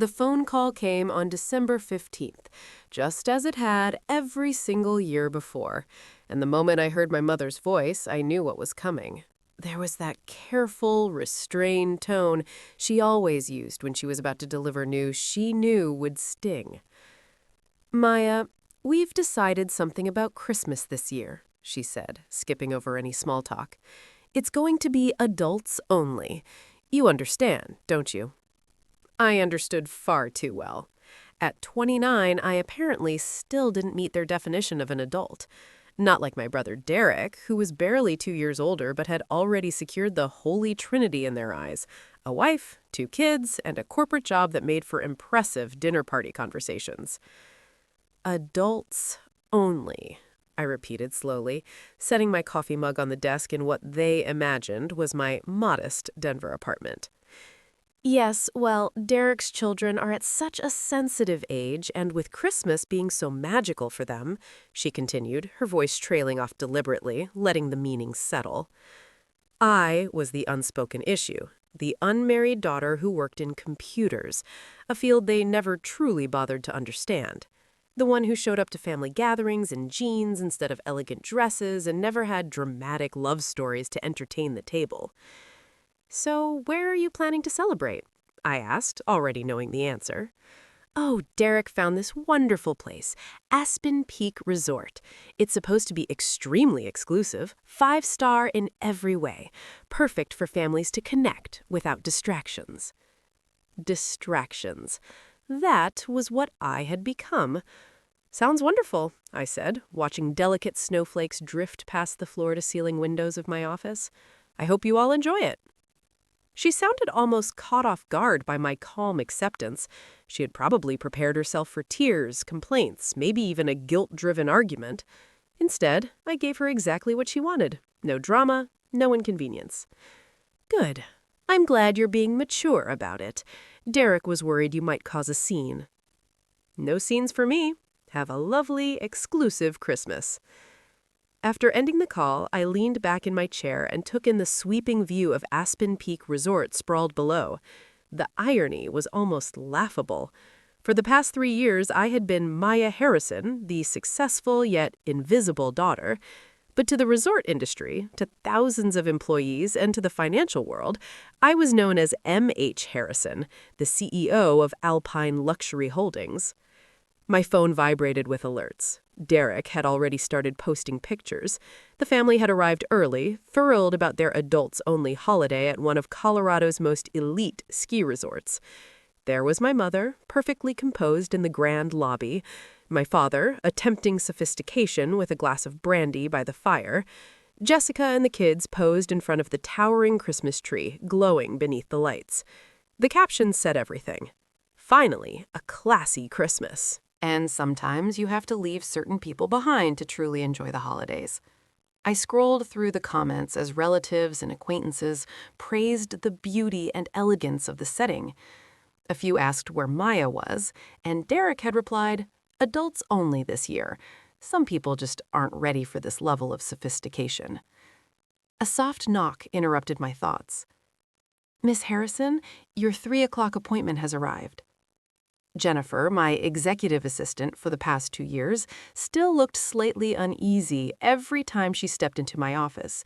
The phone call came on December 15th, just as it had every single year before, and the moment I heard my mother's voice, I knew what was coming. There was that careful, restrained tone she always used when she was about to deliver news she knew would sting. "Maya, we've decided something about Christmas this year," she said, skipping over any small talk. "It's going to be adults only. You understand, don't you?" I understood far too well. At 29, I apparently still didn't meet their definition of an adult. Not like my brother Derek, who was barely 2 years older but had already secured the holy trinity in their eyes: a wife, 2 kids, and a corporate job that made for impressive dinner party conversations. Adults only, I repeated slowly, setting my coffee mug on the desk in what they imagined was my modest Denver apartment. Yes, well, Derek's children are at such a sensitive age, and with Christmas being so magical for them, she continued, her voice trailing off deliberately, letting the meaning settle. I was the unspoken issue, the unmarried daughter who worked in computers, a field they never truly bothered to understand. The one who showed up to family gatherings in jeans instead of elegant dresses and never had dramatic love stories to entertain the table. "So, where are you planning to celebrate?" I asked, already knowing the answer. "Oh, Derek found this wonderful place, Aspen Peak Resort. It's supposed to be extremely exclusive, 5-star in every way, perfect for families to connect without distractions." Distractions. That was what I had become. "Sounds wonderful," I said, watching delicate snowflakes drift past the floor-to-ceiling windows of my office. "I hope you all enjoy it." She sounded almost caught off guard by my calm acceptance. She had probably prepared herself for tears, complaints, maybe even a guilt-driven argument. Instead, I gave her exactly what she wanted. No drama, no inconvenience. "Good. I'm glad you're being mature about it. Derek was worried you might cause a scene." "No scenes for me. Have a lovely, exclusive Christmas." After ending the call, I leaned back in my chair and took in the sweeping view of Aspen Peak Resort sprawled below. The irony was almost laughable. For the past 3 years, I had been Maya Harrison, the successful yet invisible daughter. But to the resort industry, to thousands of employees, and to the financial world, I was known as M.H. Harrison, the CEO of Alpine Luxury Holdings. My phone vibrated with alerts. Derek had already started posting pictures. The family had arrived early, thrilled about their adults-only holiday at one of Colorado's most elite ski resorts. There was my mother, perfectly composed in the grand lobby, my father, attempting sophistication with a glass of brandy by the fire. Jessica and the kids posed in front of the towering Christmas tree, glowing beneath the lights. The caption said everything. Finally, a classy Christmas. And sometimes you have to leave certain people behind to truly enjoy the holidays. I scrolled through the comments as relatives and acquaintances praised the beauty and elegance of the setting. A few asked where Maya was, and Derek had replied, "Adults only this year. Some people just aren't ready for this level of sophistication." A soft knock interrupted my thoughts. "Miss Harrison, your 3 o'clock appointment has arrived." Jennifer, my executive assistant for the past 2 years, still looked slightly uneasy every time she stepped into my office.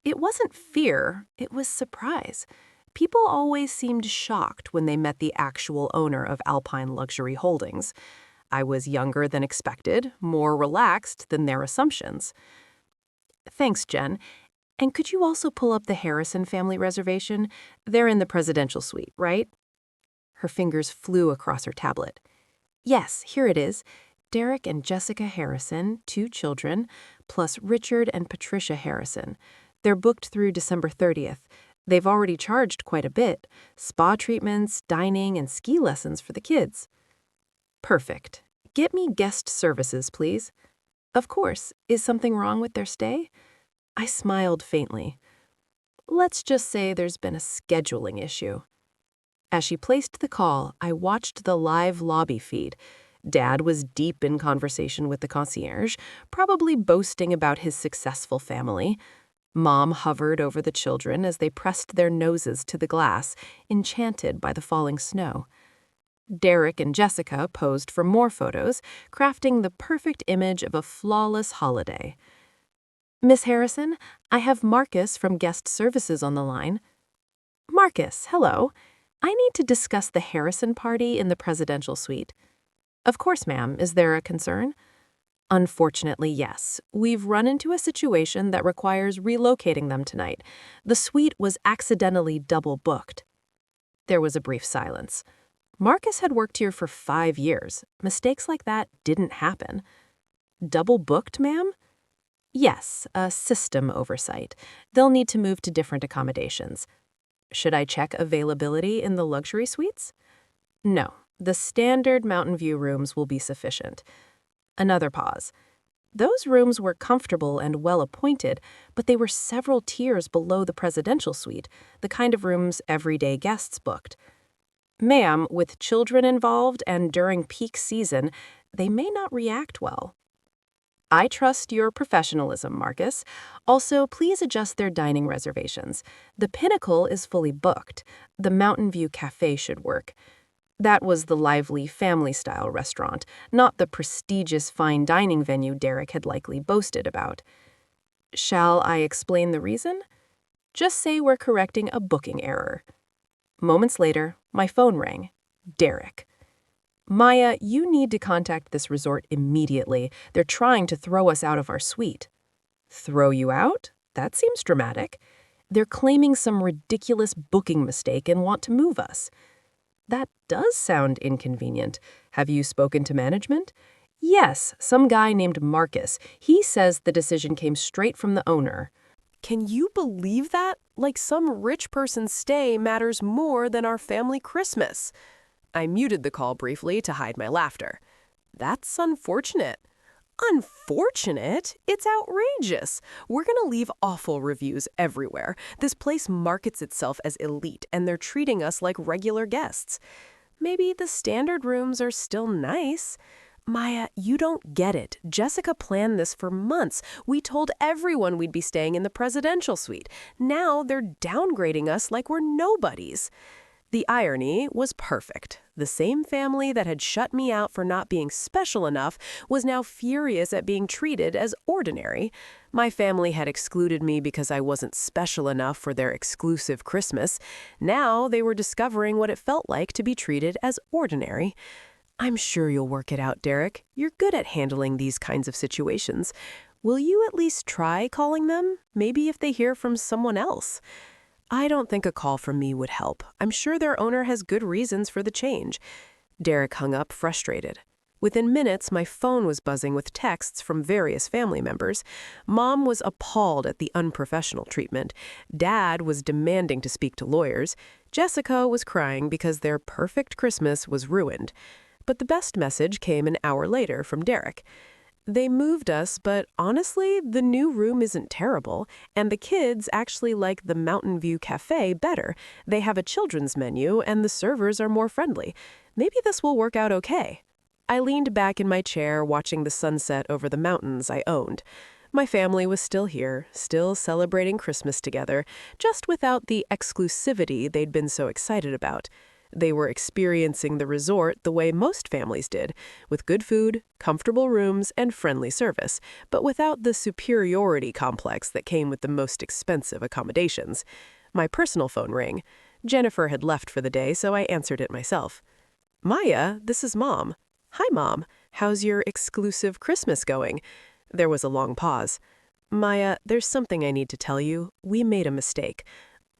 It wasn't fear, it was surprise. People always seemed shocked when they met the actual owner of Alpine Luxury Holdings. I was younger than expected, more relaxed than their assumptions. "Thanks, Jen. And could you also pull up the Harrison family reservation? They're in the presidential suite, right?" Her fingers flew across her tablet. "Yes, here it is. Derek and Jessica Harrison, 2 children, plus Richard and Patricia Harrison. They're booked through December 30th. They've already charged quite a bit. Spa treatments, dining, and ski lessons for the kids." "Perfect. Get me guest services, please." "Of course. Is something wrong with their stay?" I smiled faintly. "Let's just say there's been a scheduling issue." As she placed the call, I watched the live lobby feed. Dad was deep in conversation with the concierge, probably boasting about his successful family. Mom hovered over the children as they pressed their noses to the glass, enchanted by the falling snow. Derek and Jessica posed for more photos, crafting the perfect image of a flawless holiday. Miss Harrison, I have Marcus from Guest Services on the line. Marcus, hello. I need to discuss the Harrison party in the presidential suite. Of course, ma'am. Is there a concern? Unfortunately, yes. We've run into a situation that requires relocating them tonight. The suite was accidentally double booked. There was a brief silence. Marcus had worked here for 5 years. Mistakes like that didn't happen. Double booked, ma'am? Yes, a system oversight. They'll need to move to different accommodations. Should I check availability in the luxury suites? No, the standard Mountain View rooms will be sufficient. Another pause. Those rooms were comfortable and well-appointed, but they were several tiers below the presidential suite, the kind of rooms everyday guests booked. Ma'am, with children involved and during peak season, they may not react well. I trust your professionalism, Marcus. Also, please adjust their dining reservations. The Pinnacle is fully booked. The Mountain View Cafe should work. That was the lively family-style restaurant, not the prestigious fine dining venue Derek had likely boasted about. Shall I explain the reason? Just say we're correcting a booking error. Moments later, my phone rang. Derek. Maya, you need to contact this resort immediately. They're trying to throw us out of our suite. Throw you out? That seems dramatic. They're claiming some ridiculous booking mistake and want to move us. That does sound inconvenient. Have you spoken to management? Yes, some guy named Marcus. He says the decision came straight from the owner. Can you believe that? Like some rich person's stay matters more than our family Christmas. I muted the call briefly to hide my laughter. That's unfortunate. Unfortunate? It's outrageous. We're going to leave awful reviews everywhere. This place markets itself as elite, and they're treating us like regular guests. Maybe the standard rooms are still nice. Maya, you don't get it. Jessica planned this for months. We told everyone we'd be staying in the presidential suite. Now they're downgrading us like we're nobodies. The irony was perfect. The same family that had shut me out for not being special enough was now furious at being treated as ordinary. My family had excluded me because I wasn't special enough for their exclusive Christmas. Now they were discovering what it felt like to be treated as ordinary. I'm sure you'll work it out, Derek. You're good at handling these kinds of situations. Will you at least try calling them? Maybe if they hear from someone else. I don't think a call from me would help. I'm sure their owner has good reasons for the change. Derek hung up, frustrated. Within minutes, my phone was buzzing with texts from various family members. Mom was appalled at the unprofessional treatment. Dad was demanding to speak to lawyers. Jessica was crying because their perfect Christmas was ruined. But the best message came an hour later from Derek. They moved us, but honestly, the new room isn't terrible, and the kids actually like the Mountain View Cafe better. They have a children's menu, and the servers are more friendly. Maybe this will work out okay. I leaned back in my chair, watching the sunset over the mountains I owned. My family was still here, still celebrating Christmas together, just without the exclusivity they'd been so excited about. They were experiencing the resort the way most families did, with good food, comfortable rooms, and friendly service, but without the superiority complex that came with the most expensive accommodations. My personal phone rang. Jennifer had left for the day, so I answered it myself. Maya, this is Mom. Hi, Mom. How's your exclusive Christmas going? There was a long pause. Maya, there's something I need to tell you. We made a mistake.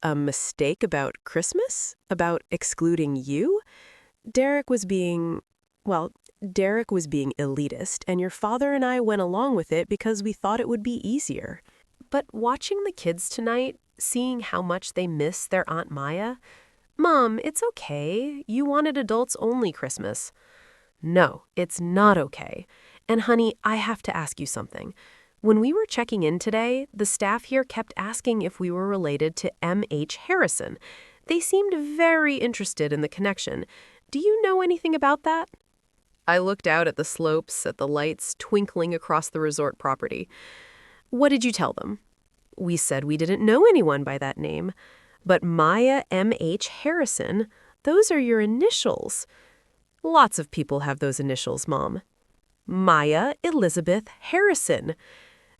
A mistake about Christmas? About excluding you? Derek was being elitist, and your father and I went along with it because we thought it would be easier. But watching the kids tonight, seeing how much they miss their Aunt Maya, Mom, it's okay. You wanted adults-only Christmas. No, it's not okay. And honey, I have to ask you something. When we were checking in today, the staff here kept asking if we were related to M.H. Harrison. They seemed very interested in the connection. Do you know anything about that? I looked out at the slopes, at the lights twinkling across the resort property. What did you tell them? We said we didn't know anyone by that name. But Maya M.H. Harrison, those are your initials. Lots of people have those initials, Mom. Maya Elizabeth Harrison.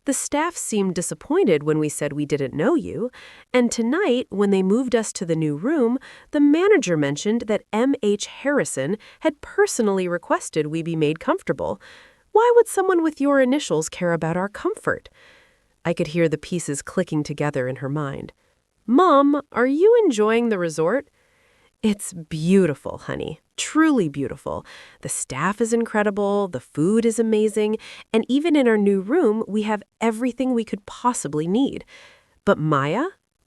The staff seemed disappointed when we said we didn't know you, and tonight, when they moved us to the new room, the manager mentioned that M.H. Harrison had personally requested we be made comfortable. Why would someone with your initials care about our comfort? I could hear the pieces clicking together in her mind. Mom, are you enjoying the resort? It's beautiful, honey. Truly beautiful. The staff is incredible, the food is amazing, and even in our new room, we have everything we could possibly need. But Maya,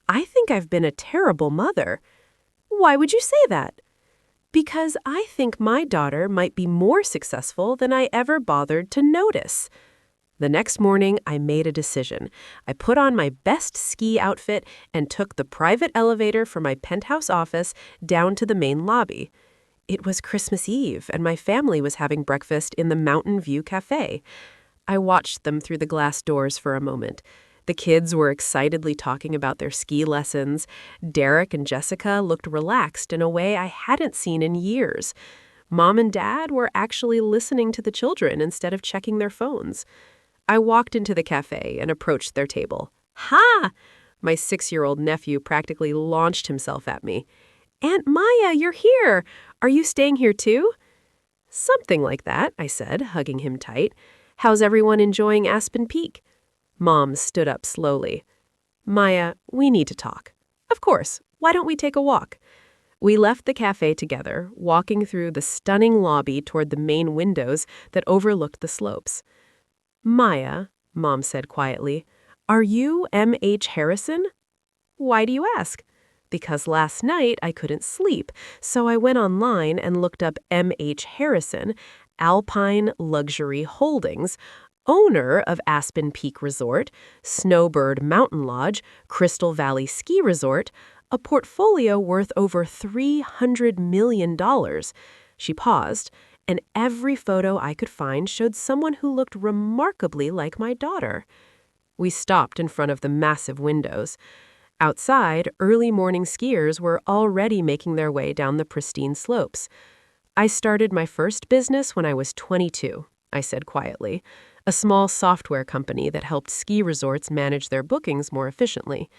I think I've been a terrible mother. Why would you say that? Because I think my daughter might be more successful than I ever bothered to notice. The next morning, I made a decision. I put on my best ski outfit and took the private elevator from my penthouse office down to the main lobby. It was Christmas Eve, and my family was having breakfast in the Mountain View Cafe. I watched them through the glass doors for a moment. The kids were excitedly talking about their ski lessons. Derek and Jessica looked relaxed in a way I hadn't seen in years. Mom and Dad were actually listening to the children instead of checking their phones. I walked into the cafe and approached their table. Ha! My 6-year-old nephew practically launched himself at me. Aunt Maya, you're here! Are you staying here too? Something like that, I said, hugging him tight. How's everyone enjoying Aspen Peak? Mom stood up slowly. Maya, we need to talk. Of course. Why don't we take a walk? We left the cafe together, walking through the stunning lobby toward the main windows that overlooked the slopes. Maya, Mom said quietly, are you M.H. Harrison? Why do you ask? Because last night I couldn't sleep, so I went online and looked up M.H. Harrison, Alpine Luxury Holdings, owner of Aspen Peak Resort, Snowbird Mountain Lodge, Crystal Valley Ski Resort, a portfolio worth over $300 million. She paused, and every photo I could find showed someone who looked remarkably like my daughter. We stopped in front of the massive windows. Outside, early morning skiers were already making their way down the pristine slopes. I started my first business when I was 22, I said quietly, a small software company that helped ski resorts manage their bookings more efficiently.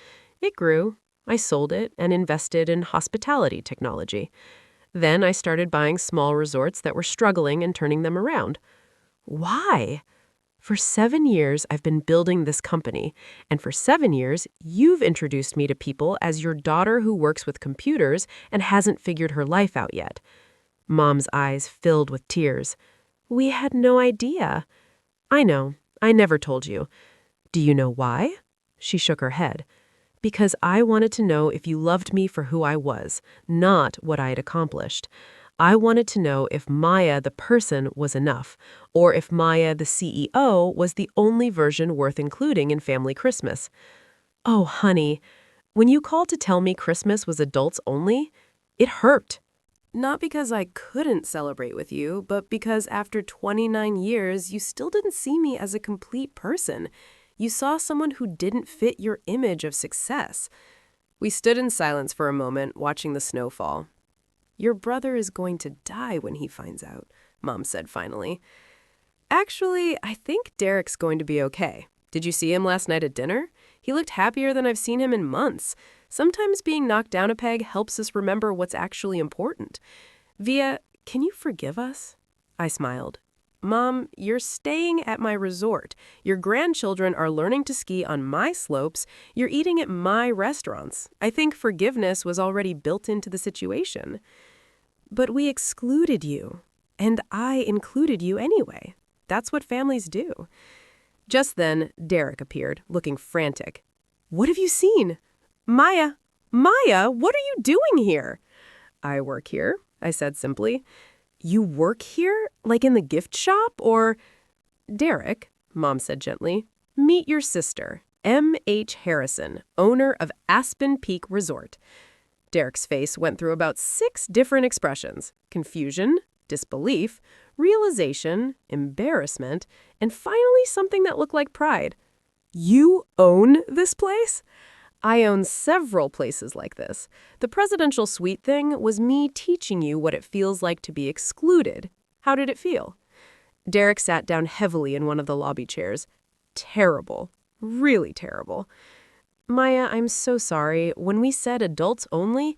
It grew. I sold it and invested in hospitality technology. Then I started buying small resorts that were struggling and turning them around. Why? For 7 years, I've been building this company, and for 7 years, you've introduced me to people as your daughter who works with computers and hasn't figured her life out yet. Mom's eyes filled with tears. We had no idea. I know. I never told you. Do you know why? She shook her head. Because I wanted to know if you loved me for who I was, not what I had accomplished. I wanted to know if Maya the person was enough, or if Maya the CEO was the only version worth including in Family Christmas. Oh, honey, when you called to tell me Christmas was adults only, it hurt. Not because I couldn't celebrate with you, but because after 29 years, you still didn't see me as a complete person. You saw someone who didn't fit your image of success. We stood in silence for a moment, watching the snow fall. Your brother is going to die when he finds out, Mom said finally. Actually, I think Derek's going to be okay. Did you see him last night at dinner? He looked happier than I've seen him in months. Sometimes being knocked down a peg helps us remember what's actually important. Via, can you forgive us? I smiled. Mom, you're staying at my resort. Your grandchildren are learning to ski on my slopes. You're eating at my restaurants. I think forgiveness was already built into the situation. But we excluded you, and I included you anyway. That's what families do. Just then, Derek appeared, looking frantic. What have you seen? Maya, what are you doing here? I work here, I said simply. You work here? Like in the gift shop? Or... Derek, Mom said gently, meet your sister, M.H. Harrison, owner of Aspen Peak Resort. Derek's face went through about 6 different expressions: confusion, disbelief, realization, embarrassment, and finally something that looked like pride. You own this place? I own several places like this. The presidential suite thing was me teaching you what it feels like to be excluded. How did it feel? Derek sat down heavily in one of the lobby chairs. Terrible. Really terrible. Maya, I'm so sorry. When we said adults only,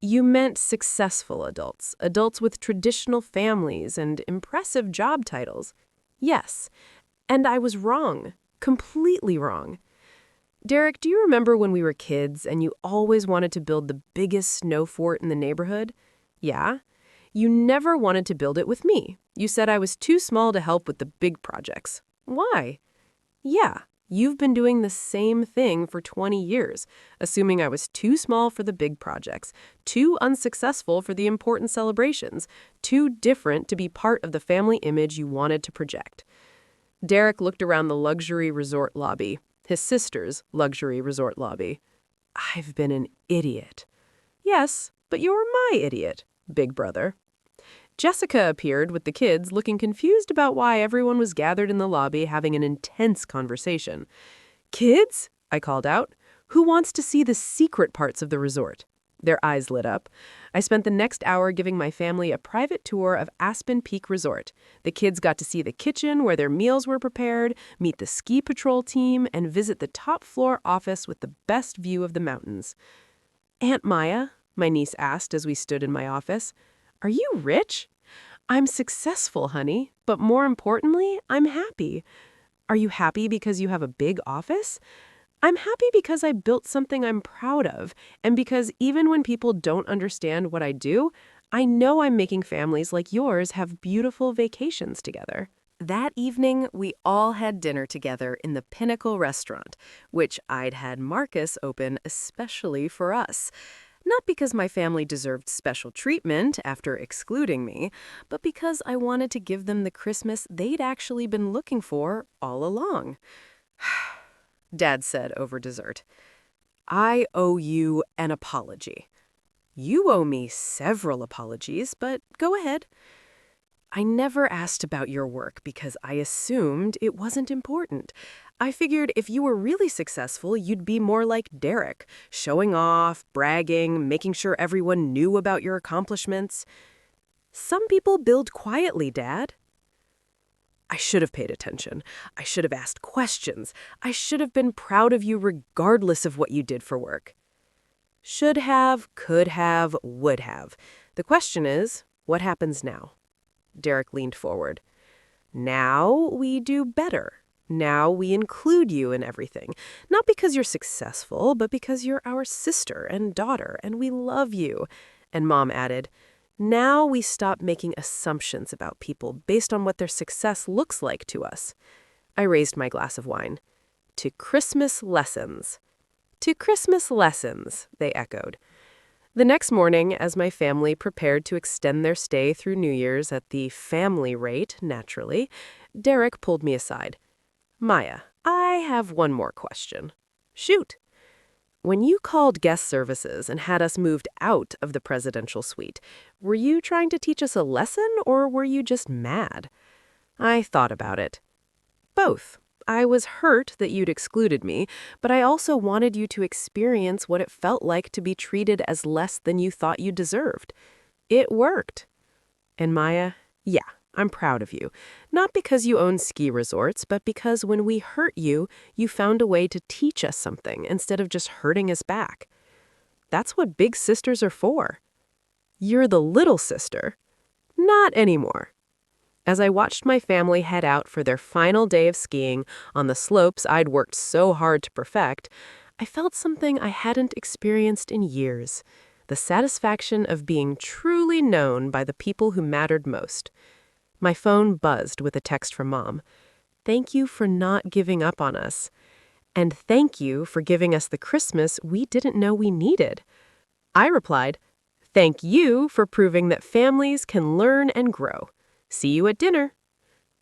you meant successful adults, adults with traditional families and impressive job titles. Yes, and I was wrong. Completely wrong. Derek, do you remember when we were kids and you always wanted to build the biggest snow fort in the neighborhood? Yeah. You never wanted to build it with me. You said I was too small to help with the big projects. Why? Yeah, you've been doing the same thing for 20 years, assuming I was too small for the big projects, too unsuccessful for the important celebrations, too different to be part of the family image you wanted to project. Derek looked around the luxury resort lobby, his sister's luxury resort lobby. I've been an idiot. Yes, but you're my idiot, big brother. Jessica appeared with the kids, looking confused about why everyone was gathered in the lobby having an intense conversation. Kids? I called out. Who wants to see the secret parts of the resort? Their eyes lit up. I spent the next hour giving my family a private tour of Aspen Peak Resort. The kids got to see the kitchen where their meals were prepared, meet the ski patrol team, and visit the top floor office with the best view of the mountains. Aunt Maya, my niece asked as we stood in my office, are you rich? I'm successful, honey, but more importantly, I'm happy. Are you happy because you have a big office? I'm happy because I built something I'm proud of, and because even when people don't understand what I do, I know I'm making families like yours have beautiful vacations together. That evening, we all had dinner together in the Pinnacle restaurant, which I'd had Marcus open especially for us. Not because my family deserved special treatment after excluding me, but because I wanted to give them the Christmas they'd actually been looking for all along. Dad said over dessert, I owe you an apology. You owe me several apologies, but go ahead. I never asked about your work because I assumed it wasn't important. I figured if you were really successful, you'd be more like Derek, showing off, bragging, making sure everyone knew about your accomplishments. Some people build quietly, Dad. I should have paid attention. I should have asked questions. I should have been proud of you regardless of what you did for work. Should have, could have, would have. The question is, what happens now? Derek leaned forward. Now we do better. Now we include you in everything. Not because you're successful, but because you're our sister and daughter, and we love you. And Mom added, now we stop making assumptions about people based on what their success looks like to us. I raised my glass of wine. To Christmas lessons. To Christmas lessons, they echoed. The next morning, as my family prepared to extend their stay through New Year's at the family rate, naturally, Derek pulled me aside. Maya, I have one more question. Shoot. When you called guest services and had us moved out of the presidential suite, were you trying to teach us a lesson or were you just mad? I thought about it. Both. I was hurt that you'd excluded me, but I also wanted you to experience what it felt like to be treated as less than you thought you deserved. It worked. And Maya, yeah, I'm proud of you. Not because you own ski resorts, but because when we hurt you, you found a way to teach us something instead of just hurting us back. That's what big sisters are for. You're the little sister. Not anymore. As I watched my family head out for their final day of skiing on the slopes I'd worked so hard to perfect, I felt something I hadn't experienced in years, the satisfaction of being truly known by the people who mattered most. My phone buzzed with a text from Mom. Thank you for not giving up on us. And thank you for giving us the Christmas we didn't know we needed. I replied, thank you for proving that families can learn and grow. See you at dinner.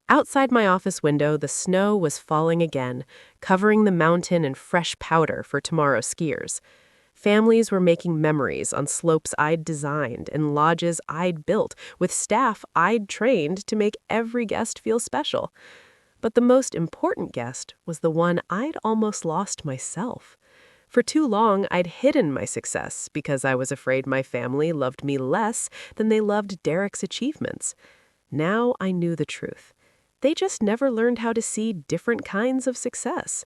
Outside my office window, the snow was falling again, covering the mountain in fresh powder for tomorrow's skiers. Families were making memories on slopes I'd designed and lodges I'd built with staff I'd trained to make every guest feel special. But the most important guest was the one I'd almost lost myself. For too long, I'd hidden my success because I was afraid my family loved me less than they loved Derek's achievements. Now I knew the truth. They just never learned how to see different kinds of success.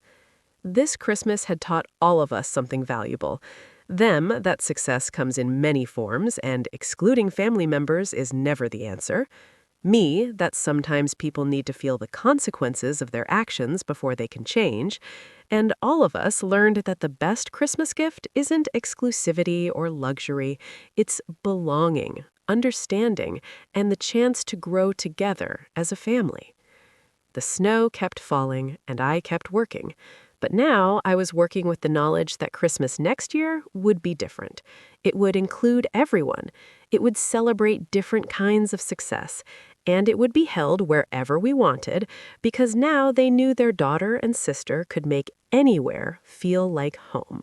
This Christmas had taught all of us something valuable. Them, that success comes in many forms, and excluding family members is never the answer. Me, that sometimes people need to feel the consequences of their actions before they can change. And all of us learned that the best Christmas gift isn't exclusivity or luxury, it's belonging, understanding, and the chance to grow together as a family. The snow kept falling, and I kept working. But now I was working with the knowledge that Christmas next year would be different. It would include everyone. It would celebrate different kinds of success. And it would be held wherever we wanted, because now they knew their daughter and sister could make anywhere feel like home.